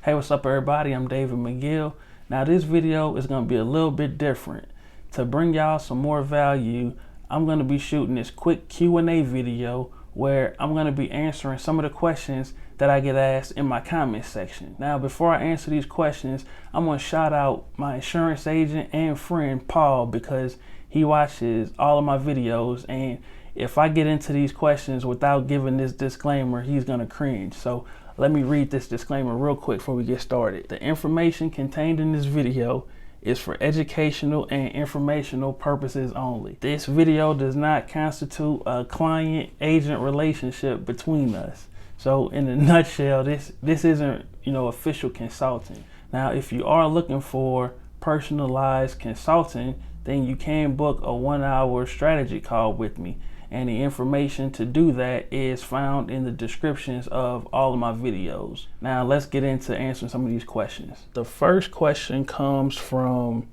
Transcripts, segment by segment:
Hey, what's up everybody? I'm David McGill. Now this video is going to be a little bit different. To bring y'all some more value, I'm going to be shooting this quick Q&A video where I'm going to be answering some of the questions that I get asked in my comment section. Now before I answer these questions, I'm going to shout out my insurance agent and friend Paul, because he watches all of my videos, and if I get into these questions without giving this disclaimer, he's going to cringe. So let me read this disclaimer real quick before we get started. The information contained in this video is for educational and informational purposes only. This video does not constitute a client-agent relationship between us. So in a nutshell, this isn't, official consulting. Now, if you are looking for personalized consulting, then you can book a 1-hour strategy call with me. And the information to do that is found in the descriptions of all of my videos. Now let's get into answering some of these questions. The first question comes from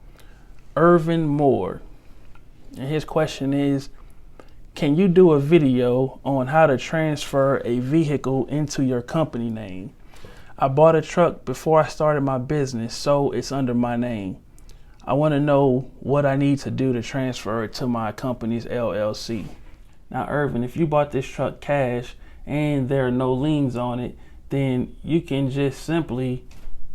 Irvin Moore. And his question is, can you do a video on how to transfer a vehicle into your company name? I bought a truck before I started my business, so it's under my name. I want to know what I need to do to transfer it to my company's LLC. Now, Irvin, if you bought this truck cash and there are no liens on it, then you can just simply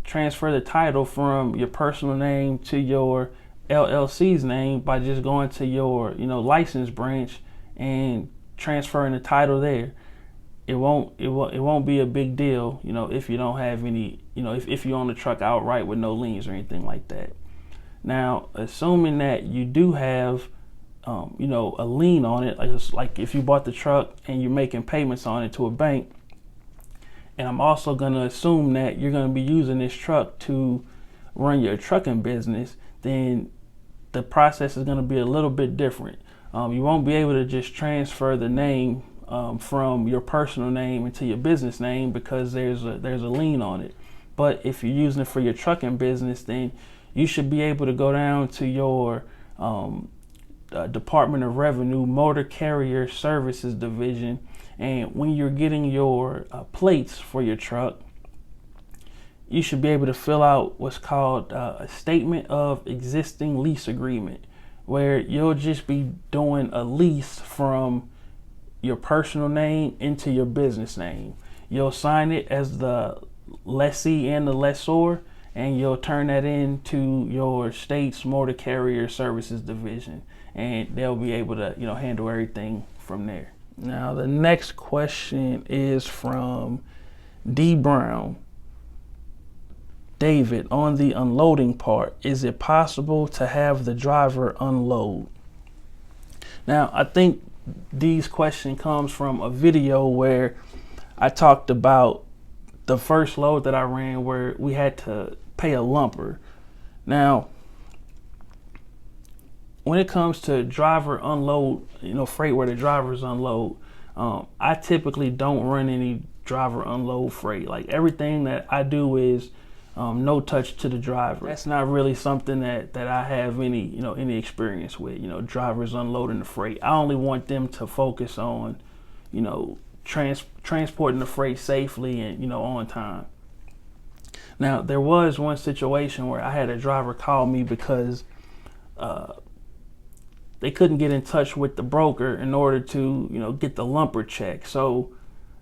transfer the title from your personal name to your LLC's name by just going to your, license branch and transferring the title there. It won't be a big deal, if you don't have any, if you own the truck outright with no liens or anything like that. Now, assuming that you do have a lien on it, like if you bought the truck and you're making payments on it to a bank, and I'm also going to assume that you're going to be using this truck to run your trucking business, then the process is going to be a little bit different. You won't be able to just transfer the name from your personal name into your business name because there's a lien on it. But if you're using it for your trucking business, then you should be able to go down to your Department of Revenue Motor Carrier Services Division, and when you're getting your plates for your truck, you should be able to fill out what's called a statement of existing lease agreement, where you'll just be doing a lease from your personal name into your business name. You'll sign it as the lessee and the lessor, and you'll turn that into your state's Motor Carrier Services Division, and they'll be able to, handle everything from there. Now, the next question is from D. Brown. David, on the unloading part, is it possible to have the driver unload? Now, I think D's question comes from a video where I talked about the first load that I ran where we had to pay a lumper. Now, when it comes to driver unload, freight where the drivers unload, I typically don't run any driver unload freight. Like, everything that I do is no touch to the driver. That's not really something that I have any experience with, drivers unloading the freight. I only want them to focus on, transporting the freight safely and, on time. Now, there was one situation where I had a driver call me because they couldn't get in touch with the broker in order to, get the lumper check. So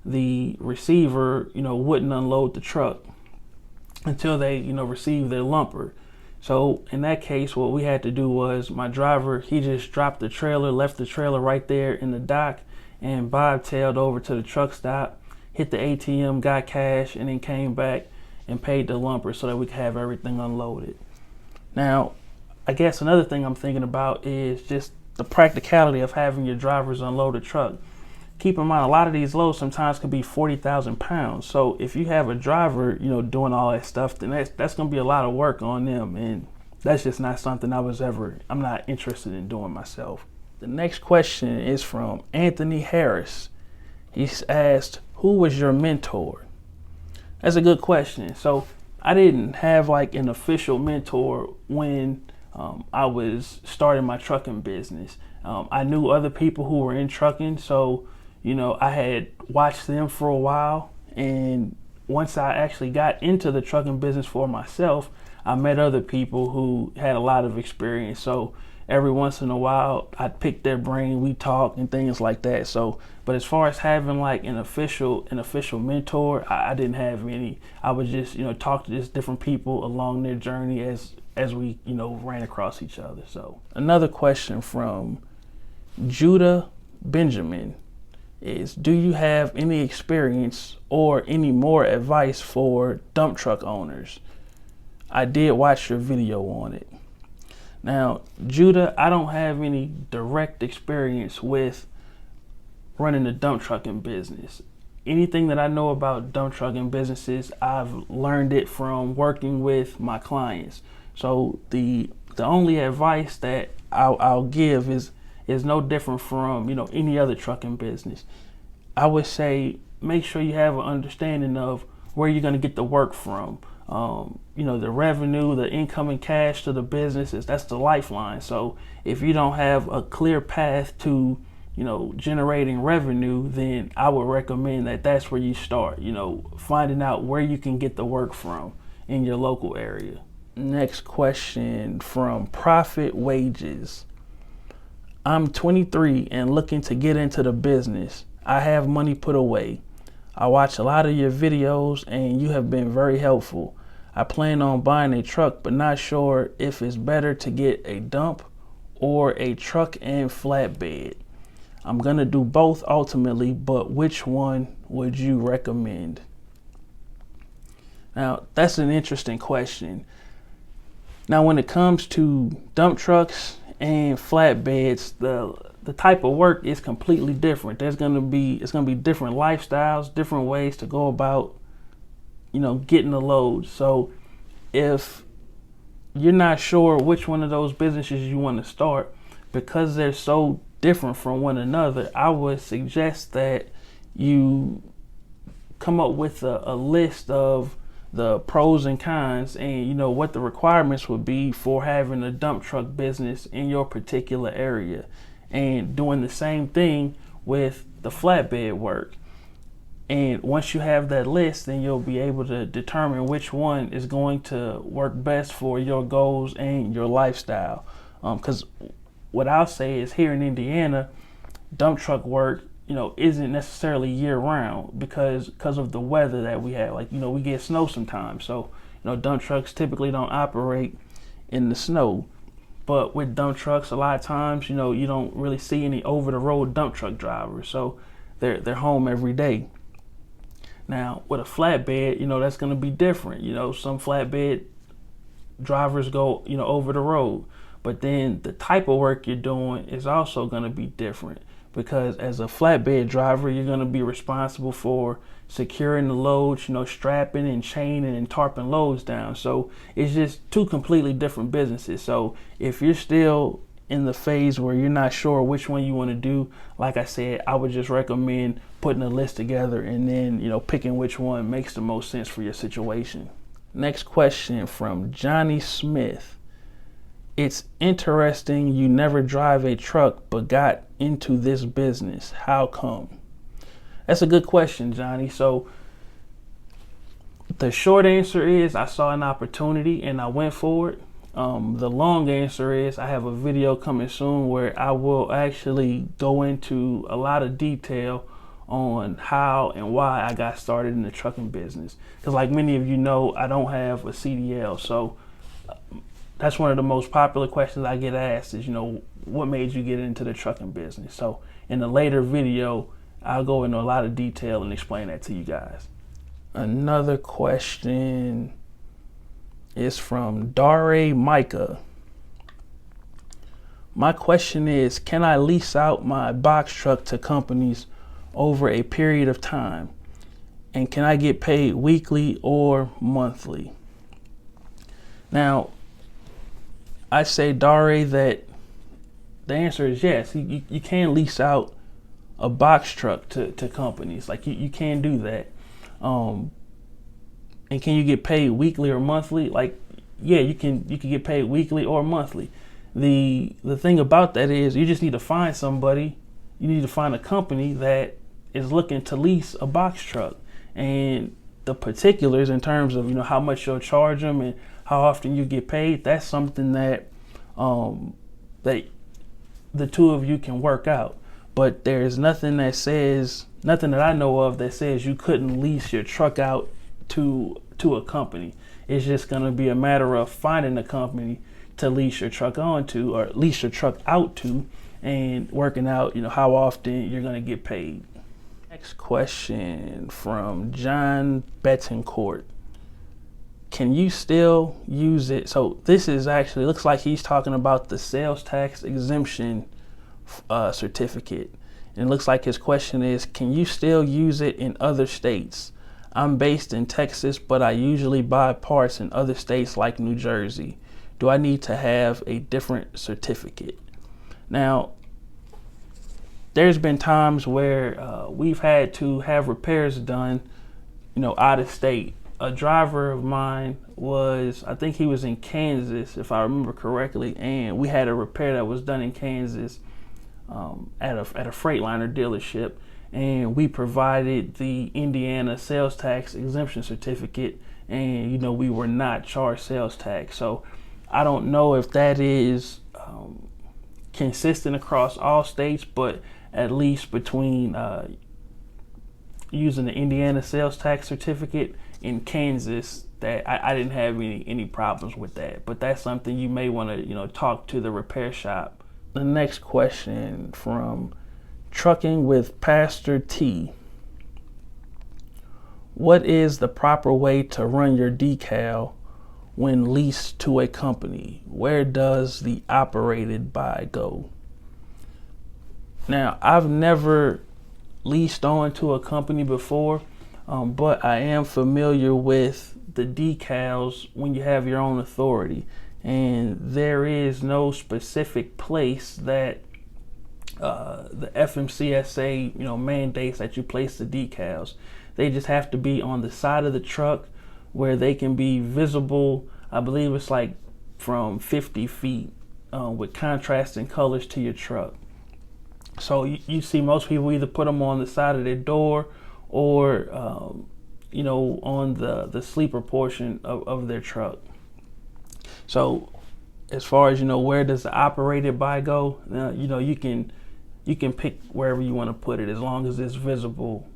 the receiver, wouldn't unload the truck until they, received their lumper. So in that case, what we had to do was my driver, he just dropped the trailer, left the trailer right there in the dock, and bobtailed over to the truck stop, hit the ATM, got cash, and then came back and paid the lumper so that we could have everything unloaded. Now, I guess another thing I'm thinking about is just the practicality of having your drivers unload a truck. Keep in mind, a lot of these loads sometimes could be 40,000 pounds. So if you have a driver, doing all that stuff, then that's going to be a lot of work on them. And that's just not something I'm not interested in doing myself. The next question is from Anthony Harris. He's asked, who was your mentor? That's a good question. So I didn't have like an official mentor when I was starting my trucking business. I knew other people who were in trucking, so I had watched them for a while, and once I actually got into the trucking business for myself, I met other people who had a lot of experience. So every once in a while, I'd pick their brain, we talk and things like that. So, but as far as having like an official mentor, I didn't have any. I would just, talk to just different people along their journey as we, ran across each other. So another question from Judah Benjamin is, do you have any experience or any more advice for dump truck owners? I did watch your video on it. Now, Judah, I don't have any direct experience with running a dump trucking business. Anything that I know about dump trucking businesses, I've learned it from working with my clients. So the only advice that I'll give is no different from, any other trucking business. I would say make sure you have an understanding of where you're going to get the work from. The revenue, the incoming cash to the businesses, that's the lifeline. So if you don't have a clear path to, generating revenue, then I would recommend that that's where you start, finding out where you can get the work from in your local area. Next question from Profit Wages. I'm 23 and looking to get into the business. I have money put away. I watch a lot of your videos and you have been very helpful. I plan on buying a truck, but not sure if it's better to get a dump or a truck and flatbed. I'm gonna do both ultimately, but which one would you recommend? Now, that's an interesting question. Now, when it comes to dump trucks and flatbeds, the type of work is completely different. It's gonna be different lifestyles, different ways to go about, getting the load. So if you're not sure which one of those businesses you want to start, because they're so different from one another, I would suggest that you come up with a list of the pros and cons and what the requirements would be for having a dump truck business in your particular area, and doing the same thing with the flatbed work. And once you have that list, then you'll be able to determine which one is going to work best for your goals and your lifestyle. Because what I'll say is, here in Indiana, dump truck work, isn't necessarily year round because of the weather that we have. Like, we get snow sometimes. So, dump trucks typically don't operate in the snow. But with dump trucks, a lot of times, you don't really see any over the road dump truck drivers. So they're home every day. Now, with a flatbed, that's going to be different. Some flatbed drivers go, over the road. But then the type of work you're doing is also going to be different, because as a flatbed driver, you're going to be responsible for securing the loads, strapping and chaining and tarping loads down. So it's just two completely different businesses. So if you're still in the phase where you're not sure which one you want to do, like I said, I would just recommend putting a list together and then, picking which one makes the most sense for your situation. Next question from Johnny Smith. It's interesting you never drive a truck but got into this business. How come? That's a good question, Johnny. So the short answer is I saw an opportunity and I went for it. The long answer is I have a video coming soon where I will actually go into a lot of detail on how and why I got started in the trucking business. Because like many of you know, I don't have a CDL. So that's one of the most popular questions I get asked is, what made you get into the trucking business? So in a later video, I'll go into a lot of detail and explain that to you guys. Another question is from Dare Micah. My question is, can I lease out my box truck to companies over a period of time? And can I get paid weekly or monthly? Now, I say, Dare, that the answer is yes. You can lease out a box truck to companies. Like you can do that. And can you get paid weekly or monthly? Like, yeah, you can get paid weekly or monthly. The thing about that is you just need to find somebody. You need to find a company that is looking to lease a box truck. And the particulars in terms of, you know, how much you'll charge them and how often you get paid, that's something that that the two of you can work out. But there's nothing that says, nothing that I know of that says you couldn't lease your truck out to a company. It's just going to be a matter of finding a company to lease your truck onto, or lease your truck out to, and working out, you know, how often you're going to get paid. Next question from John Betancourt. Can you still use it? So this is actually, looks like he's talking about the sales tax exemption certificate. And it looks like his question is, can you still use it in other states? I'm based in Texas, but I usually buy parts in other states like New Jersey. Do I need to have a different certificate? Now, there's been times where we've had to have repairs done, you know, out of state. A driver of mine was, I think he was in Kansas, if I remember correctly, and we had a repair that was done in Kansas at a Freightliner dealership, and we provided the Indiana sales tax exemption certificate, and, you know, we were not charged sales tax. So I don't know if that is consistent across all states, but at least between using the Indiana sales tax certificate in Kansas, that I didn't have any problems with that. But that's something you may want to, you know, talk to the repair shop. The next question from Trucking with Pastor T. What is the proper way to run your decal when leased to a company? Where does the operated by go? Now, I've never leased on to a company before, but I am familiar with the decals when you have your own authority. And there is no specific place that the FMCSA, you know, mandates that you place the decals. They just have to be on the side of the truck where they can be visible. I believe it's like from 50 feet with contrasting colors to your truck. So you see most people either put them on the side of their door or, you know, on the sleeper portion of their truck. So as far as, you know, where does the operated by go, you know, you can pick wherever you want to put it as long as it's visible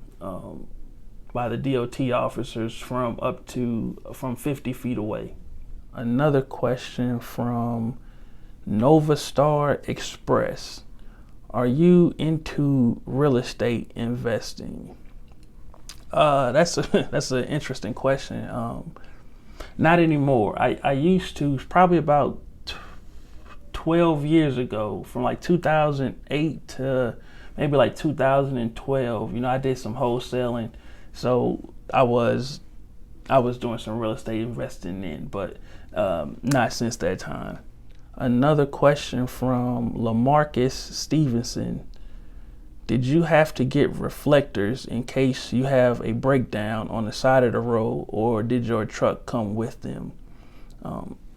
by the DOT officers from 50 feet away. Another question from Nova Star Express. Are you into real estate investing? That's an interesting question. Not anymore. I used to, probably about 12 years ago, from like 2008 to maybe like 2012. You know, I did some wholesaling, so I was doing some real estate investing then, but not since that time. Another question from Lamarcus Stevenson. Did you have to get reflectors in case you have a breakdown on the side of the road, or did your truck come with them?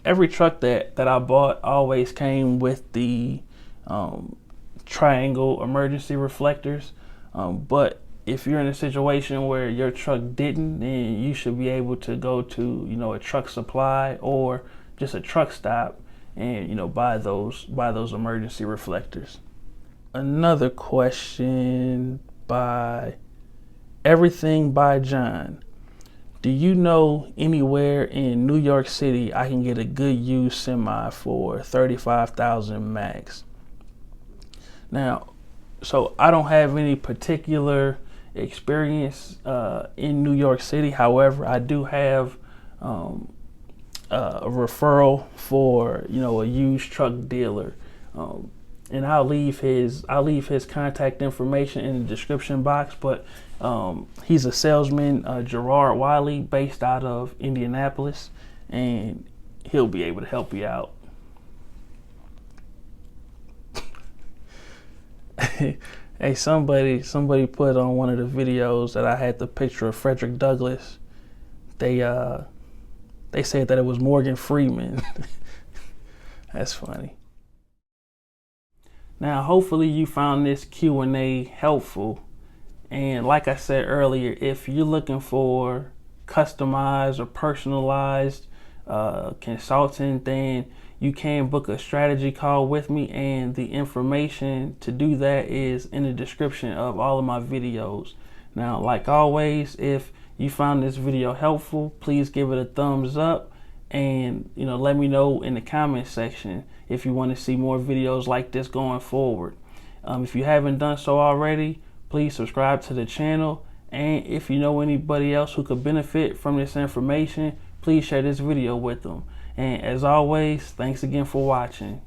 Every truck that I bought always came with the triangle emergency reflectors. But if you're in a situation where your truck didn't, then you should be able to go to, you know, a truck supply or just a truck stop and, you know, buy those emergency reflectors. Another question by Everything by John. Do you know anywhere in New York City I can get a good used semi for $35,000 max? Now, so I don't have any particular experience in New York City. However, I do have a referral for, you know, a used truck dealer. And I'll leave his contact information in the description box, but he's a salesman, Gerard Wiley, based out of Indianapolis, and he'll be able to help you out. Hey, somebody put on one of the videos that I had the picture of Frederick Douglass. They said that it was Morgan Freeman. That's funny. Now, hopefully you found this Q&A helpful. And like I said earlier, if you're looking for customized or personalized consulting, then you can book a strategy call with me, and the information to do that is in the description of all of my videos. Now, like always, if you found this video helpful, please give it a thumbs up, and let me know in the comment section if you want to see more videos like this going forward. If you haven't done so already, please subscribe to the channel, and if you know anybody else who could benefit from this information, please share this video with them. And as always, thanks again for watching.